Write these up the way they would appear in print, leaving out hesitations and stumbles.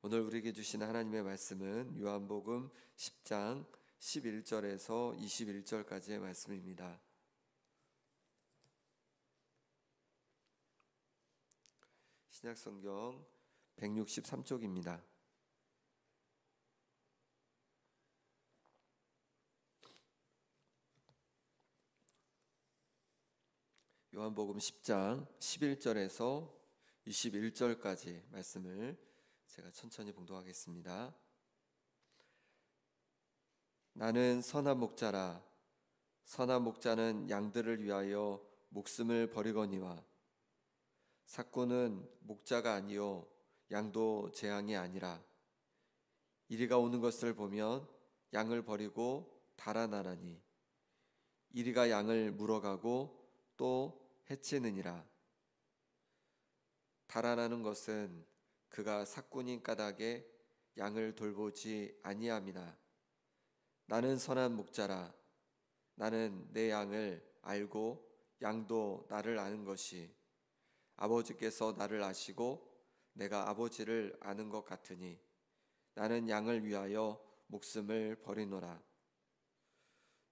오늘 우리에게 주신 하나님의 말씀은 요한복음 10장 11절에서 21절까지의 말씀입니다. 신약성경 163쪽입니다. 요한복음 10장 11절에서 21절까지 말씀을 제가 천천히 봉독하겠습니다. 나는 선한 목자라. 선한 목자는 양들을 위하여 목숨을 버리거니와 삭구는 목자가 아니요 양도 제 양이 아니라. 이리가 오는 것을 보면 양을 버리고 달아나라니 이리가 양을 물어가고 또 해치느니라. 달아나는 것은 그가 삭군인 까닭에 양을 돌보지 아니함이나. 나는 선한 목자라. 나는 내 양을 알고 양도 나를 아는 것이 아버지께서 나를 아시고 내가 아버지를 아는 것 같으니 나는 양을 위하여 목숨을 버리노라.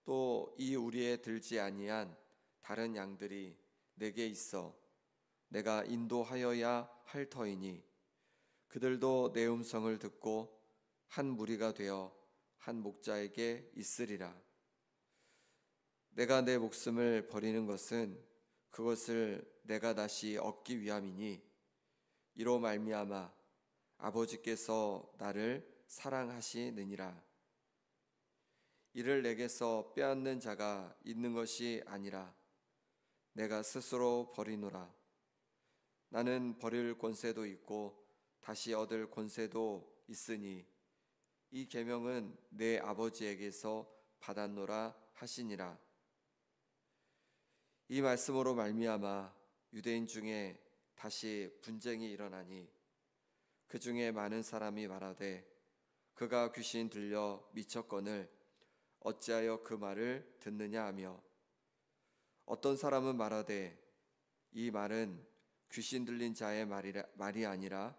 또 이 우리에 들지 아니한 다른 양들이 내게 있어 내가 인도하여야 할 터이니 그들도 내 음성을 듣고 한 무리가 되어 한 목자에게 있으리라. 내가 내 목숨을 버리는 것은 그것을 내가 다시 얻기 위함이니 이로 말미암아 아버지께서 나를 사랑하시느니라. 이를 내게서 빼앗는 자가 있는 것이 아니라 내가 스스로 버리노라. 나는 버릴 권세도 있고 다시 얻을 권세도 있으니 이 계명은 내 아버지에게서 받았노라 하시니라. 이 말씀으로 말미암아 유대인 중에 다시 분쟁이 일어나니 그 중에 많은 사람이 말하되 그가 귀신 들려 미쳤거늘 어찌하여 그 말을 듣느냐 하며, 어떤 사람은 말하되 이 말은 귀신 들린 자의 말이 아니라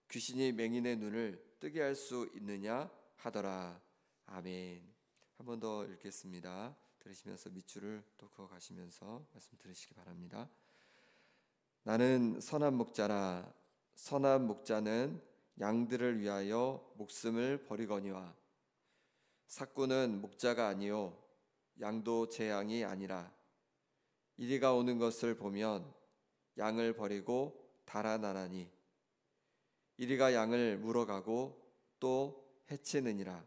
귀신이 맹인의 눈을 뜨게 할 수 있느냐 하더라. 아멘. 한 번 더 읽겠습니다. 들으시면서 밑줄을 또 그어 가시면서 말씀 들으시기 바랍니다. 나는 선한 목자라. 선한 목자는 양들을 위하여 목숨을 버리거니와 삭구는 목자가 아니요 양도 제 양이 아니라. 이리가 오는 것을 보면 양을 버리고 달아나라니 이리가 양을 물어가고 또 해치느니라.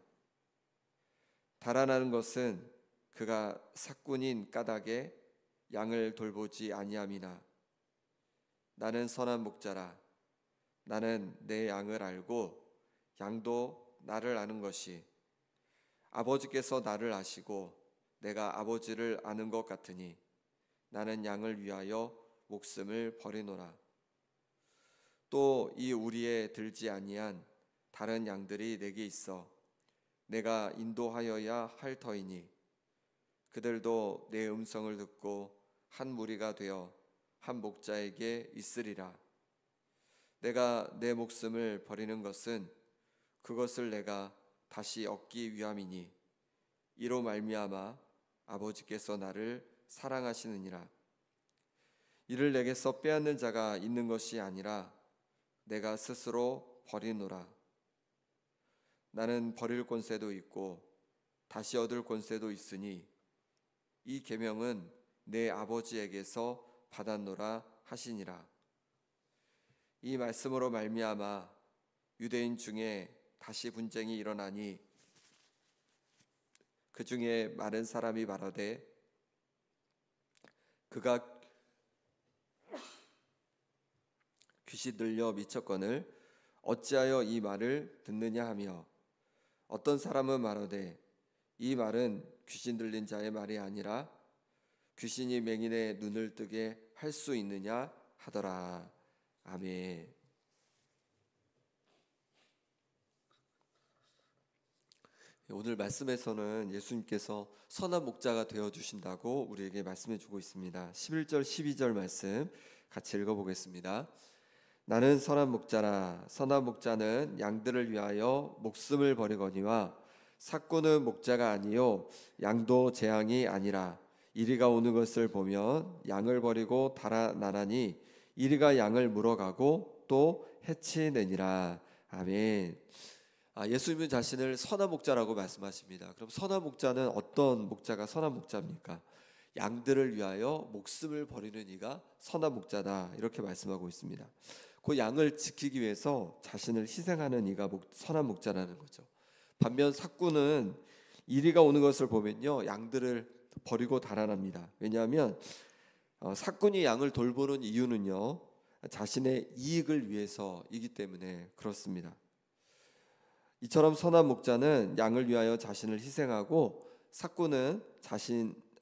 달아나는 것은 그가 삭군인 까닭에 양을 돌보지 아니함이나. 나는 선한 목자라. 나는 내 양을 알고 양도 나를 아는 것이 아버지께서 나를 아시고 내가 아버지를 아는 것 같으니 나는 양을 위하여 목숨을 버리노라. 또 이 우리에 들지 아니한 다른 양들이 내게 있어 내가 인도하여야 할 터이니 그들도 내 음성을 듣고 한 무리가 되어 한 목자에게 있으리라. 내가 내 목숨을 버리는 것은 그것을 내가 다시 얻기 위함이니 이로 말미암아 아버지께서 나를 사랑하시느니라. 이를 내게서 빼앗는 자가 있는 것이 아니라 내가 스스로 버리노라. 나는 버릴 권세도 있고 다시 얻을 권세도 있으니 이 계명은 내 아버지에게서 받았노라 하시니라. 이 말씀으로 말미암아 유대인 중에 다시 분쟁이 일어나니 그 중에 많은 사람이 말하되 그가 귀신 들려 미쳤거늘 어찌하여 이 말을 듣느냐 하며, 어떤 사람은 말하되 이 말은 귀신 들린 자의 말이 아니라 귀신이 맹인의 눈을 뜨게 할 수 있느냐 하더라. 아멘. 오늘 말씀에서는 예수님께서 선한 목자가 되어주신다고 우리에게 말씀해 주고 있습니다. 11절 12절 말씀 같이 읽어보겠습니다. 나는 선한 목자라. 선한 목자는 양들을 위하여 목숨을 버리거니와 삭구는 목자가 아니요 양도 재앙이 아니라 이리가 오는 것을 보면 양을 버리고 달아나라니 이리가 양을 물어가고 또 해치느니라. 아멘. 예수님은 자신을 선한 목자라고 말씀하십니다. 그럼 선한 목자는 어떤 목자가 선한 목자입니까? 양들을 위하여 목숨을 버리는 이가 선한 목자다, 이렇게 말씀하고 있습니다. 그 양을 지키기 위해서 자신을 희생하는 이가 선한 목자라는 거죠. 반면 삭구는 이리가 오는 것을 보면요 양들을 버리고 달아납니다. 왜냐하면 삭군이 양을 돌보는 이유는요 자신의 이익을 위해서이기 때문에 그렇습니다. 이처럼 선한 목자는 양을 위하여 자신을 희생하고 삭군은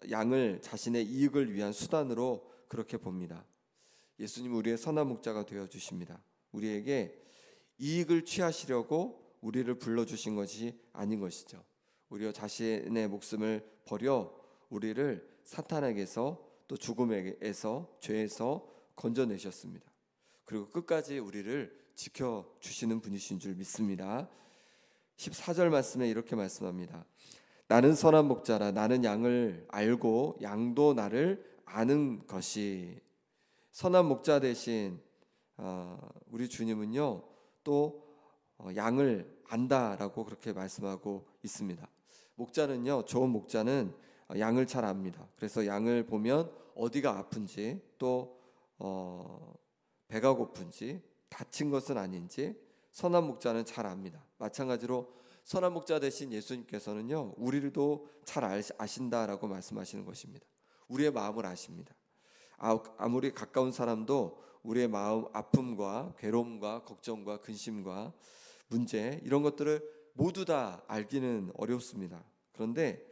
양을 자신의 이익을 위한 수단으로 그렇게 봅니다. 예수님은 우리의 선한 목자가 되어 주십니다. 우리에게 이익을 취하시려고 우리를 불러주신 것이 아닌 것이죠. 우리가 자신의 목숨을 버려 우리를 사탄에게서 또 죽음에게서 죄에서 건져내셨습니다. 그리고 끝까지 우리를 지켜주시는 분이신 줄 믿습니다. 14절 말씀에 이렇게 말씀합니다. 나는 선한 목자라. 나는 양을 알고 양도 나를 아는 것이. 선한 목자 대신 우리 주님은요 또 양을 안다라고 그렇게 말씀하고 있습니다. 목자는요 좋은 목자는 양을 잘 압니다. 그래서 양을 보면 어디가 아픈지 또 배가 고픈지 다친 것은 아닌지 선한 목자는 잘 압니다. 마찬가지로 선한 목자 대신 예수님께서는요 우리도 잘 아신다라고 말씀하시는 것입니다. 우리의 마음을 아십니다. 아무리 가까운 사람도 우리의 마음 아픔과 괴로움과 걱정과 근심과 문제 이런 것들을 모두 다 알기는 어렵습니다. 그런데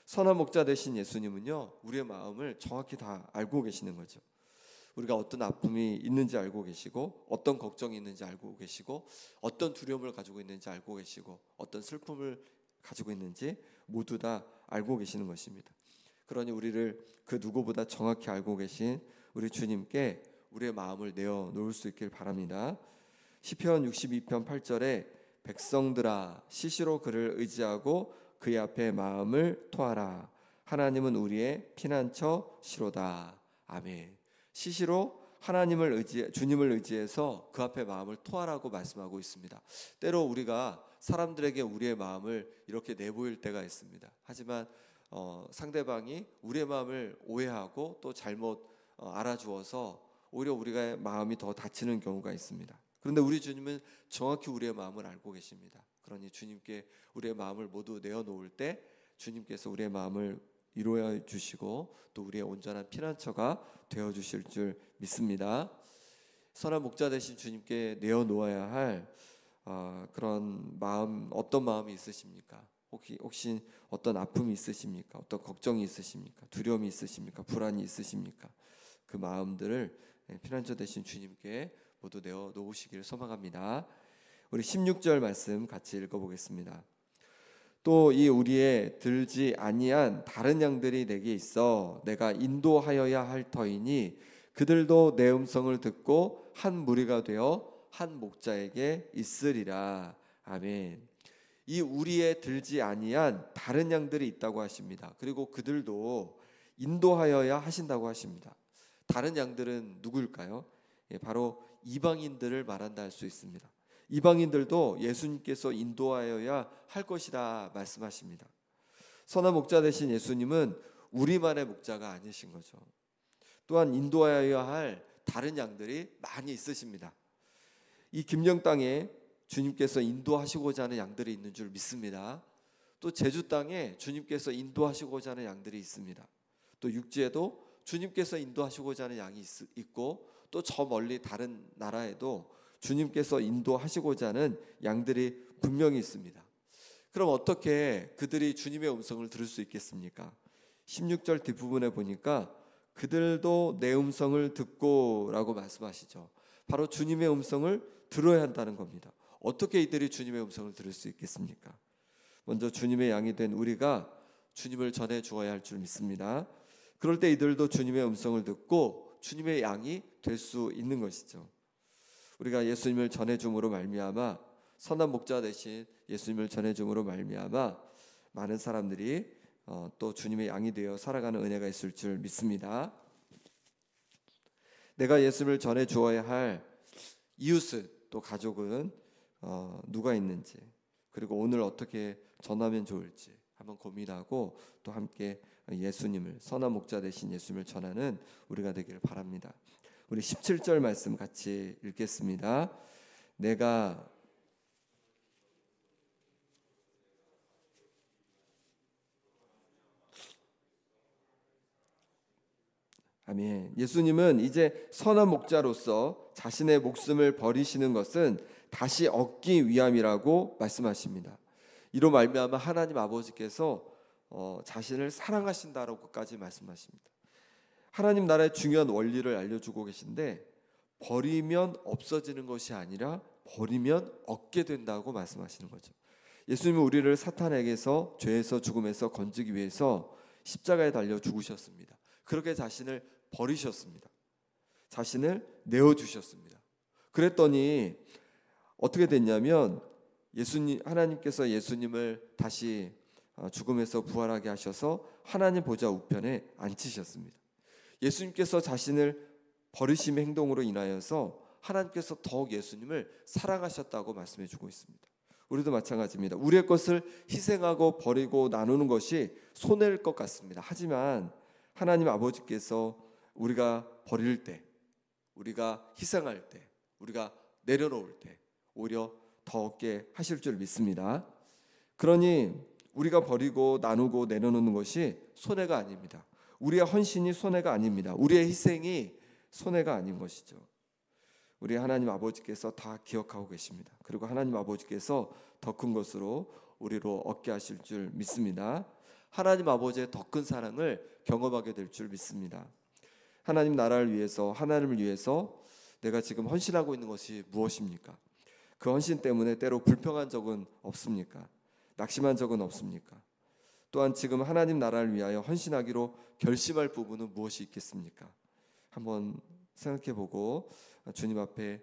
선한 목자 되신 예수님은요 우리의 마음을 정확히 다 알고 계시는 거죠. 우리가 어떤 아픔이 있는지 알고 계시고 어떤 걱정이 있는지 알고 계시고 어떤 두려움을 가지고 있는지 알고 계시고 어떤 슬픔을 가지고 있는지 모두 다 알고 계시는 것입니다. 그러니 우리를 그 누구보다 정확히 알고 계신 우리 주님께 우리의 마음을 내어놓을 수 있길 바랍니다. 시편 62편 8절에 백성들아 시시로 그를 의지하고 그의 앞에 마음을 토하라. 하나님은 우리의 피난처 시로다. 아멘. 시시로 주님을 의지해서 그 앞에 마음을 토하라고 말씀하고 있습니다. 때로 우리가 사람들에게 우리의 마음을 이렇게 내보일 때가 있습니다. 하지만 상대방이 우리의 마음을 오해하고 또 잘못 알아주어서 오히려 우리가 마음이 더 다치는 경우가 있습니다. 그런데 우리 주님은 정확히 우리의 마음을 알고 계십니다. 그러니 주님께 우리의 마음을 모두 내어놓을 때 주님께서 우리의 마음을 위로해 주시고 또 우리의 온전한 피난처가 되어 주실 줄 믿습니다. 선한 목자 되신 주님께 내어놓아야 할 그런 마음, 어떤 마음이 있으십니까? 혹시 어떤 아픔이 있으십니까? 어떤 걱정이 있으십니까? 두려움이 있으십니까? 불안이 있으십니까? 그 마음들을 피난처 되신 주님께 모두 내어놓으시기를 소망합니다. 우리 16절 말씀 같이 읽어보겠습니다. 또 이 우리의 들지 아니한 다른 양들이 내게 있어 내가 인도하여야 할 터이니 그들도 내 음성을 듣고 한 무리가 되어 한 목자에게 있으리라. 아멘. 이 우리의 들지 아니한 다른 양들이 있다고 하십니다. 그리고 그들도 인도하여야 하신다고 하십니다. 다른 양들은 누구일까요? 바로 이방인들을 말한다 할 수 있습니다. 이방인들도 예수님께서 인도하여야 할 것이다 말씀하십니다. 선한 목자 되신 예수님은 우리만의 목자가 아니신 거죠. 또한 인도하여야 할 다른 양들이 많이 있으십니다. 이 김영 땅에 주님께서 인도하시고자 하는 양들이 있는 줄 믿습니다. 또 제주 땅에 주님께서 인도하시고자 하는 양들이 있습니다. 또 육지에도 주님께서 인도하시고자 하는 양이 있고 또 저 멀리 다른 나라에도 주님께서 인도하시고자 하는 양들이 분명히 있습니다. 그럼 어떻게 그들이 주님의 음성을 들을 수 있겠습니까? 16절 뒷부분에 보니까 그들도 내 음성을 듣고 라고 말씀하시죠. 바로 주님의 음성을 들어야 한다는 겁니다. 어떻게 이들이 주님의 음성을 들을 수 있겠습니까? 먼저 주님의 양이 된 우리가 주님을 전해 주어야 할 줄 믿습니다. 그럴 때 이들도 주님의 음성을 듣고 주님의 양이 될 수 있는 것이죠. 우리가 예수님을 전해줌으로 말미암아, 선한 목자 대신 예수님을 전해줌으로 말미암아 많은 사람들이 또 주님의 양이 되어 살아가는 은혜가 있을 줄 믿습니다. 내가 예수님을 전해 주어야 할 이웃은, 또 가족은 누가 있는지, 그리고 오늘 어떻게 전하면 좋을지 한번 고민하고 또 함께 예수님을, 선한 목자 되신 예수님을 전하는 우리가 되기를 바랍니다. 우리 17절 말씀 같이 읽겠습니다. 내가 아멘. 예수님은 이제 선한 목자로서 자신의 목숨을 버리시는 것은 다시 얻기 위함이라고 말씀하십니다. 이로 말미암아 하나님 아버지께서 자신을 사랑하신다라고까지 말씀하십니다. 하나님 나라의 중요한 원리를 알려주고 계신데, 버리면 없어지는 것이 아니라 버리면 얻게 된다고 말씀하시는 거죠. 예수님은 우리를 사탄에게서, 죄에서, 죽음에서 건지기 위해서 십자가에 달려 죽으셨습니다. 그렇게 자신을 버리셨습니다. 자신을 내어주셨습니다. 그랬더니 어떻게 됐냐면, 하나님께서 예수님을 다시 죽음에서 부활하게 하셔서 하나님 보좌 우편에 앉히셨습니다. 예수님께서 자신을 버리심의 행동으로 인하여서 하나님께서 더욱 예수님을 사랑하셨다고 말씀해 주고 있습니다. 우리도 마찬가지입니다. 우리의 것을 희생하고 버리고 나누는 것이 손해일 것 같습니다. 하지만 하나님 아버지께서 우리가 버릴 때, 우리가 희생할 때, 우리가 내려놓을 때 오히려 더 얻게 하실 줄 믿습니다. 그러니 우리가 버리고 나누고 내려놓는 것이 손해가 아닙니다. 우리의 헌신이 손해가 아닙니다. 우리의 희생이 손해가 아닌 것이죠. 우리 하나님 아버지께서 다 기억하고 계십니다. 그리고 하나님 아버지께서 더 큰 것으로 우리로 얻게 하실 줄 믿습니다. 하나님 아버지의 더 큰 사랑을 경험하게 될 줄 믿습니다. 하나님 나라를 위해서, 하나님을 위해서 내가 지금 헌신하고 있는 것이 무엇입니까? 그 헌신 때문에 때로 불평한 적은 없습니까? 낙심한 적은 없습니까? 또한 지금 하나님 나라를 위하여 헌신하기로 결심할 부분은 무엇이 있겠습니까? 한번 생각해보고 주님 앞에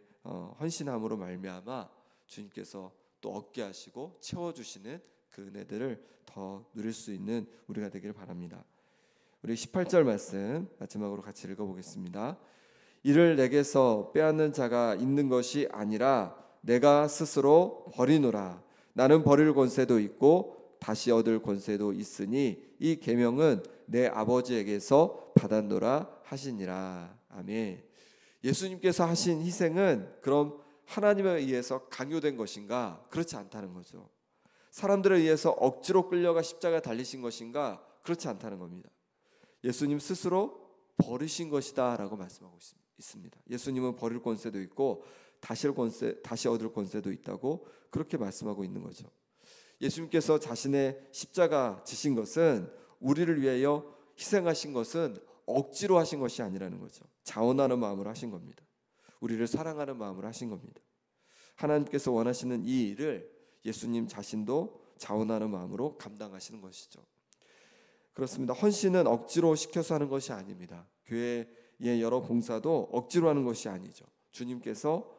헌신함으로 말미암아 주님께서 또 얻게 하시고 채워주시는 그 은혜들을 더 누릴 수 있는 우리가 되길 바랍니다. 우리 18절 말씀 마지막으로 같이 읽어보겠습니다. 이를 내게서 빼앗는 자가 있는 것이 아니라 내가 스스로 버리노라. 나는 버릴 권세도 있고 다시 얻을 권세도 있으니 이 계명은 내 아버지에게서 받았노라 하시니라. 아멘. 예수님께서 하신 희생은 그럼 하나님에 의해서 강요된 것인가? 그렇지 않다는 거죠. 사람들에 의해서 억지로 끌려가 십자가에 달리신 것인가? 그렇지 않다는 겁니다. 예수님 스스로 버리신 것이다 라고 말씀하고 있습니다. 예수님은 버릴 권세도 있고 다시 얻을 권세도 있다고 그렇게 말씀하고 있는 거죠. 예수님께서 자신의 십자가 지신 것은, 우리를 위하여 희생하신 것은 억지로 하신 것이 아니라는 거죠. 자원하는 마음으로 하신 겁니다. 우리를 사랑하는 마음으로 하신 겁니다. 하나님께서 원하시는 이 일을 예수님 자신도 자원하는 마음으로 감당하시는 것이죠. 그렇습니다. 헌신은 억지로 시켜서 하는 것이 아닙니다. 교회의 여러 봉사도 억지로 하는 것이 아니죠. 주님께서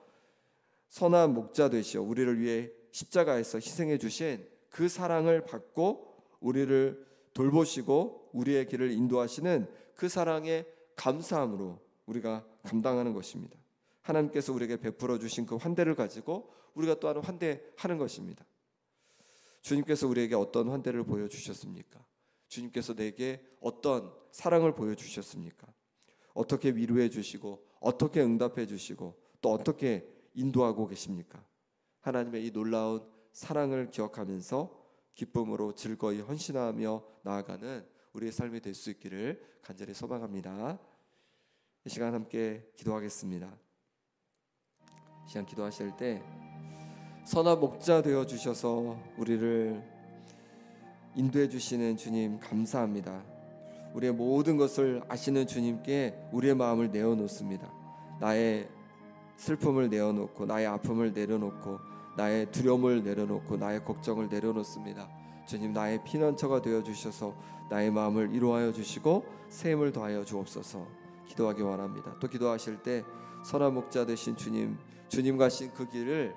선한 목자 되시어 우리를 위해 십자가에서 희생해 주신 그 사랑을 받고 우리를 돌보시고 우리의 길을 인도하시는 그 사랑의 감사함으로 우리가 감당하는 것입니다. 하나님께서 우리에게 베풀어 주신 그 환대를 가지고 우리가 또한 환대하는 것입니다. 주님께서 우리에게 어떤 환대를 보여주셨습니까? 주님께서 내게 어떤 사랑을 보여주셨습니까? 어떻게 위로해 주시고 어떻게 응답해 주시고 또 어떻게 인도하고 계십니까? 하나님의 이 놀라운 사랑을 기억하면서 기쁨으로 즐거이 헌신하며 나아가는 우리의 삶이 될 수 있기를 간절히 소망합니다. 이 시간 함께 기도하겠습니다. 이 시간 기도하실 때 선한 목자 되어 주셔서 우리를 인도해 주시는 주님 감사합니다. 우리의 모든 것을 아시는 주님께 우리의 마음을 내어놓습니다. 나의 슬픔을 내어놓고 나의 아픔을 내려놓고 나의 두려움을 내려놓고 나의 걱정을 내려놓습니다. 주님, 나의 피난처가 되어 주셔서 나의 마음을 위로하여 주시고 새 힘을 더하여 주옵소서. 기도하기 원합니다. 또 기도하실 때 선한 목자 되신 주님, 주님 가신 그 길을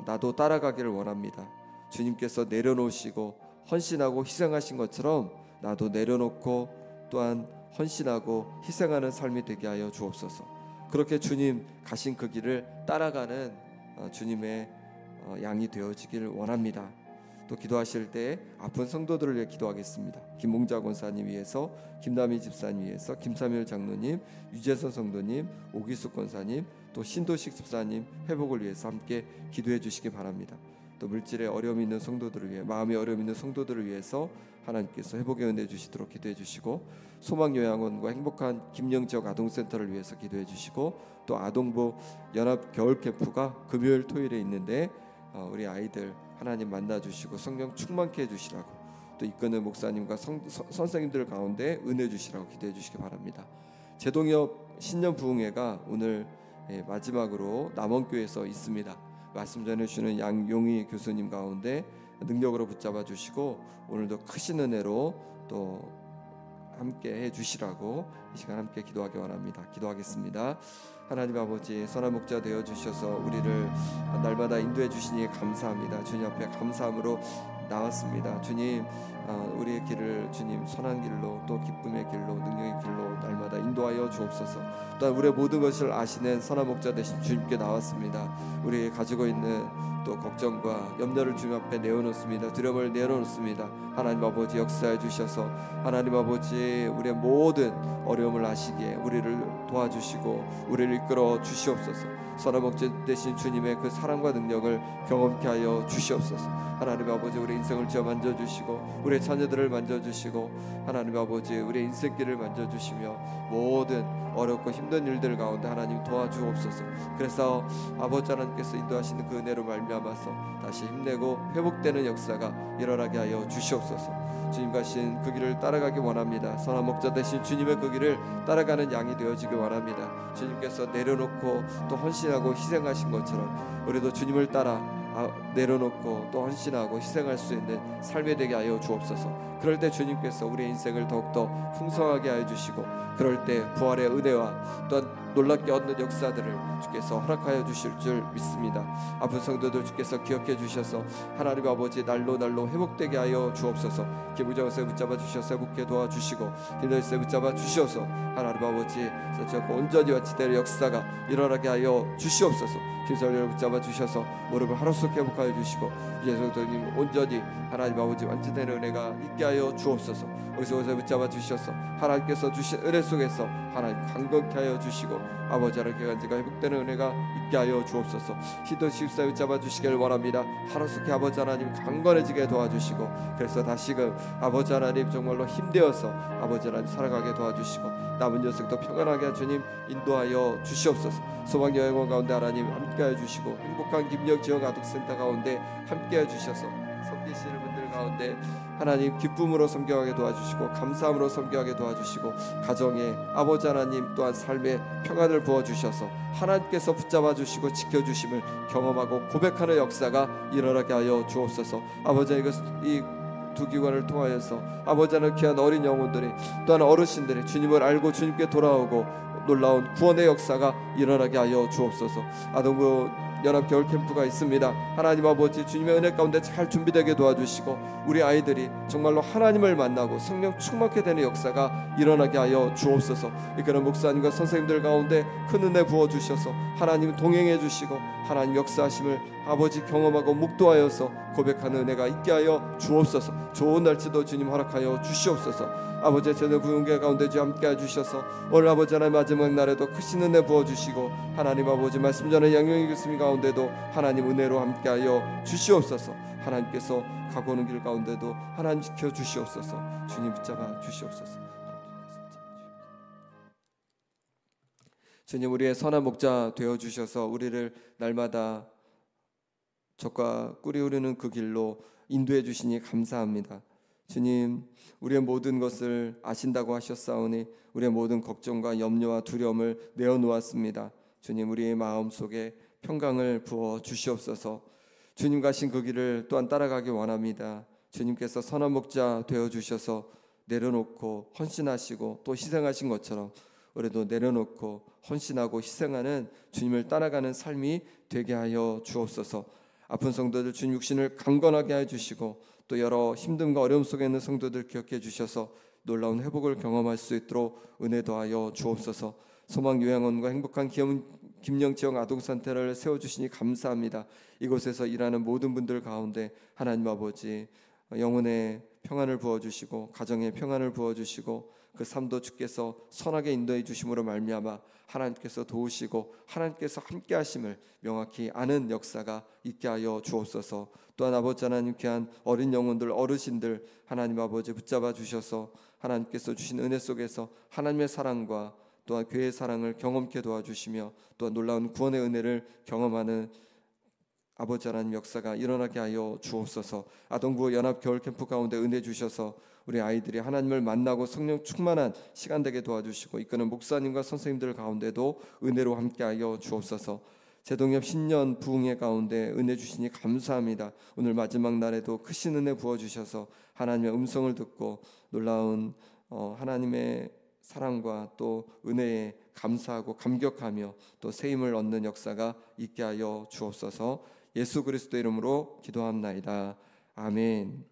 나도 따라가기를 원합니다. 주님께서 내려놓으시고 헌신하고 희생하신 것처럼 나도 내려놓고 또한 헌신하고 희생하는 삶이 되게 하여 주옵소서. 그렇게 주님 가신 그 길을 따라가는 주님의 양이 되어지길 원합니다. 또 기도하실 때 아픈 성도들을 위해 기도하겠습니다. 김몽자 권사님 위해서, 김남희 집사님 위해서, 김사멸 장로님, 유재선 성도님, 오기숙 권사님, 또 신도식 집사님 회복을 위해서 함께 기도해 주시기 바랍니다. 또 물질에 어려움이 있는 성도들을 위해, 마음에 어려움이 있는 성도들을 위해서 하나님께서 회복의 은혜 주시도록 기도해 주시고, 소망요양원과 행복한 김영지역 아동센터를 위해서 기도해 주시고, 또 아동부 연합 겨울 캠프가 금요일 토요일에 있는데 우리 아이들 하나님 만나 주시고 성령 충만케 해주시라고, 또 이끄는 목사님과 선생님들 가운데 은혜 주시라고 기도해 주시기 바랍니다. 제동엽 신년 부흥회가 오늘 마지막으로 남원교회에서 있습니다. 말씀 전해주시는 양용희 교수님 가운데 능력으로 붙잡아 주시고 오늘도 크신 은혜로 또 함께 해주시라고 이 시간 함께 기도하기 원합니다. 기도하겠습니다. 하나님 아버지, 선한 목자 되어 주셔서 우리를 날마다 인도해 주시니 감사합니다. 주님 앞에 감사함으로 나왔습니다. 주님, 우리의 길을 주님 선한 길로, 또 기쁨의 길로, 능력의 길로 날마다 인도하여 주옵소서. 또한 우리의 모든 것을 아시는 선한 목자 되신 주님께 나왔습니다. 우리 가지고 있는 또 걱정과 염려를 주님 앞에 내어놓습니다. 두려움을 내어놓습니다. 하나님 아버지 역사해 주셔서 하나님 아버지 우리의 모든 어려움을 아시기에 우리를 도와주시고 우리를 이끌어 주시옵소서. 선한 목자 되신 주님의 그 사랑과 능력을 경험케 하여 주시옵소서. 하나님 아버지 우리 인생을 지어 만져주시고 우리의 자녀들을 만져주시고 하나님 아버지 우리의 인생길을 만져주시며 모든 어렵고 힘든 일들 가운데 하나님 도와주옵소서. 그래서 아버지 하나님께서 인도하시는 그 은혜로 말미암아서 다시 힘내고 회복되는 역사가 일어나게 하여 주시옵소서. 주님 가신 그 길을 따라가기 원합니다. 선한 목자 되신 주님의 그 길을 따라가는 양이 되어지기 원합니다. 주님께서 내려놓고 또 헌신하고 희생하신 것처럼 우리도 주님을 따라 내려놓고 또 헌신하고 희생할 수 있는 삶이 되게 하여 주옵소서. 그럴 때 주님께서 우리의 인생을 더욱더 풍성하게 하여 주시고, 그럴 때 부활의 은혜와 또한 놀랍게 얻는 역사들을 주께서 허락하여 주실 줄 믿습니다. 아픈 성도들 주께서 기억해 주셔서 하나님 아버지 날로 회복되게 하여 주옵소서. 김우정을 붙잡아 주셔서 회복해 도와주시고, 김대일을 붙잡아 주셔서 하나님 아버지 온전히 완치될 역사가 일어나게 하여 주시옵소서. 김설리를 붙잡아 주셔서 무릎을 하루씩 회복하여 주시고, 예수님 온전히 하나님 아버지 완치되는 은혜가 있게 하여 주옵소서. 어디서 붙잡아 주셔서 하나님께서 주신 은혜 속에서 하나님 강건케 하여 주시고, 아버지 하나님께 간지가 회복되는 은혜가 있게 하여 주옵소서. 시도 십사에 붙잡아 주시길 원합니다. 하루속히 아버지 하나님 강건해지게 도와주시고, 그래서 다시금 아버지 하나님 정말로 힘되어서 아버지 하나님 살아가게 도와주시고, 남은 녀석도 평안하게 주님 인도하여 주시옵소서. 소망여행원 가운데 하나님 함께하여 주시고, 행복한 김영 지역 아동센터 가운데 함께해 주셔서 섬기시는 분들 가운데 하나님 기쁨으로 섬겨가게 도와주시고, 감사함으로 섬겨가게 도와주시고, 가정에 아버지 하나님 또한 삶에 평안을 부어주셔서 하나님께서 붙잡아 주시고 지켜주심을 경험하고 고백하는 역사가 일어나게 하여 주옵소서. 아버지 이 두 기관을 통하여서 아버지 하나님 귀한 어린 영혼들이 또한 어르신들이 주님을 알고 주님께 돌아오고 놀라운 구원의 역사가 일어나게 하여 주옵소서. 아동부 연합 겨울 캠프가 있습니다. 하나님 아버지 주님의 은혜 가운데 잘 준비되게 도와주시고, 우리 아이들이 정말로 하나님을 만나고 성령 충만케 되는 역사가 일어나게 하여 주옵소서. 이끄는 목사님과 선생님들 가운데 큰 은혜 부어주셔서 하나님 동행해 주시고, 하나님 역사하심을 아버지 경험하고 묵도하여서 고백하는 은혜가 있게 하여 주옵소서. 좋은 날짜도 주님 허락하여 주시옵소서. 아버지의 제대 부흥회 가운데 주 함께해 주셔서 오늘 아버지 하나님 마지막 날에도 크신 은혜 부어주시고, 하나님 아버지 말씀 전에 양용희 교수님 가운데도 하나님 은혜로 함께하여 주시옵소서. 하나님께서 가고 오는 길 가운데도 하나님 지켜 주시옵소서. 주님 붙잡아 주시옵소서. 주님 우리의 선한 목자 되어 주셔서 우리를 날마다 적과 꿀이 흐르는 그 길로 인도해 주시니 감사합니다. 주님 우리의 모든 것을 아신다고 하셨사오니 우리의 모든 걱정과 염려와 두려움을 내어놓았습니다. 주님 우리의 마음속에 평강을 부어 주시옵소서. 주님 가신 그 길을 또한 따라가기 원합니다. 주님께서 선한 목자 되어 주셔서 내려놓고 헌신하시고 또 희생하신 것처럼 올해도 내려놓고 헌신하고 희생하는 주님을 따라가는 삶이 되게 하여 주옵소서. 아픈 성도들 주님 육신을 강건하게 해주시고 또 여러 힘듦과 어려움 속에 있는 성도들 기억해 주셔서 놀라운 회복을 경험할 수 있도록 은혜 더하여 주옵소서. 소망 요양원과 행복한 김영지영 아동센터를 세워주시니 감사합니다. 이곳에서 일하는 모든 분들 가운데 하나님 아버지 영혼의 평안을 부어주시고 가정의 평안을 부어주시고 그 삶도 주께서 선하게 인도해 주심으로 말미암아 하나님께서 도우시고 하나님께서 함께 하심을 명확히 아는 역사가 있게 하여 주옵소서. 또한 아버지 하나님 귀한 어린 영혼들 어르신들 하나님 아버지 붙잡아 주셔서 하나님께서 주신 은혜 속에서 하나님의 사랑과 또한 교회의 사랑을 경험케 도와주시며 또한 놀라운 구원의 은혜를 경험하는 아버지 하나님 역사가 일어나게 하여 주옵소서. 아동부호 연합 겨울 캠프 가운데 은혜 주셔서 우리 아이들이 하나님을 만나고 성령 충만한 시간 되게 도와주시고 이끄는 목사님과 선생님들 가운데도 은혜로 함께하여 주옵소서. 제동엽 신년 부흥회 가운데 은혜 주시니 감사합니다. 오늘 마지막 날에도 크신 은혜 부어주셔서 하나님의 음성을 듣고 놀라운 하나님의 사랑과 또 은혜에 감사하고 감격하며 또 새 힘을 얻는 역사가 있게 하여 주옵소서. 예수 그리스도 이름으로 기도합나이다. 아멘.